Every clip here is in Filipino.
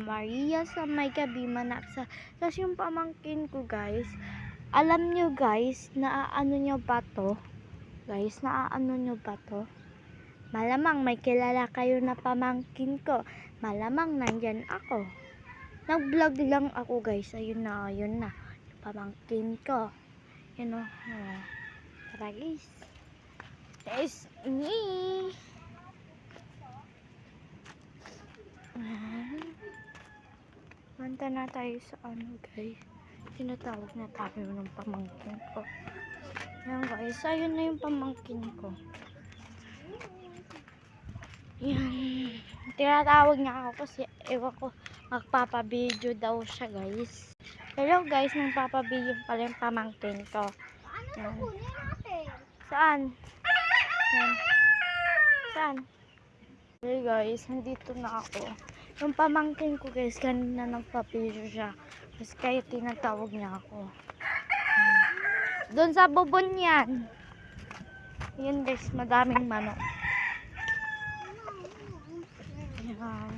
Maria sa may gabi manaksa. Tapos yung pamangkin ko guys, alam nyo guys, naaano nyo ba to? Guys, naaano nyo ba to? Malamang may kilala kayo na pamangkin ko. Malamang nandyan ako. Nag-vlog lang ako guys. Ayun na. Yung pamangkin ko. Yun o. Tara guys. It's me. Punta na tayo sa ano guys. Tinatawag na tayo ng pamangkin ko. Yan guys. Ayun na yung pamangkin ko. Yan. Tinatawag niya ako kasi ewan ko, magpapabideo daw siya guys. Hello guys, magpapabideo pala yung pamangkin ko. Yan. Saan? Yan. Saan? Hey guys, nandito na ako. Yung pamangkin ko guys, kanina nagpapideo siya. Tapos kaya tinatawag niya ako. Doon sa bubon yan. Yan guys, madaming manok. Yan.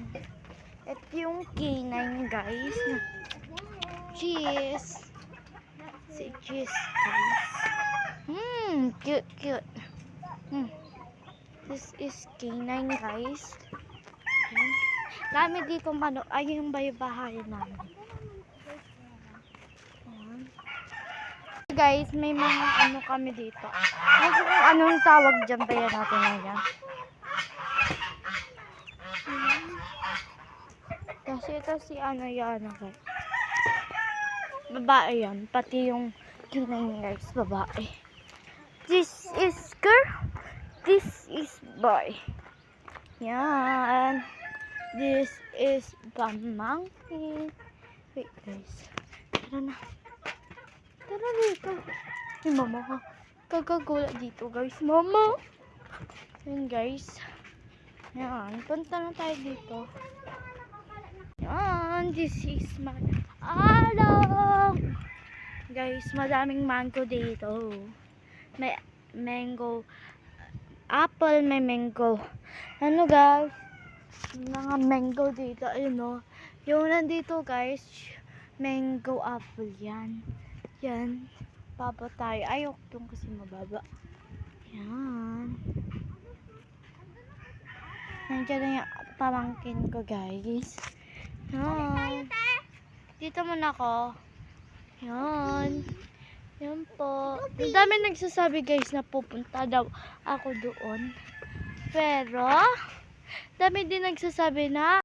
Ito yung K9 guys. Cheese. Si cheese guys. Cute, cute. This is K9 guys. Yan. Dami dito manok. Ay, yung bahay namin. Yan. Guys, may mga ano kami dito. Anong tawag dyan ba yan natin ngayon? Kasi ito si ano yan ako. Babae yan. Pati yung K9 guys, babae. This is girl. This is boy. Yan. This is pamangkin. Wait guys. Tara na. Tara dito. Ay mama ha. Kagagula dito guys. Mama. Yan guys. Yan. Punta na tayo dito. Yan. This is my guys, madaming mango dito. May mango. Apple, may mango. Ano guys? Mga mango dito. Ayun o. Yung nandito guys, mango apple yan. Yan. Baba tayo. Ayok doon kasi mababa. Yan. Nandiyan na yung pamangkin ko guys. Yan. Dito muna ako. Yan. Yan po. Ang dami nagsasabi guys na pupunta daw ako doon. Pero, dami din nagsasabi na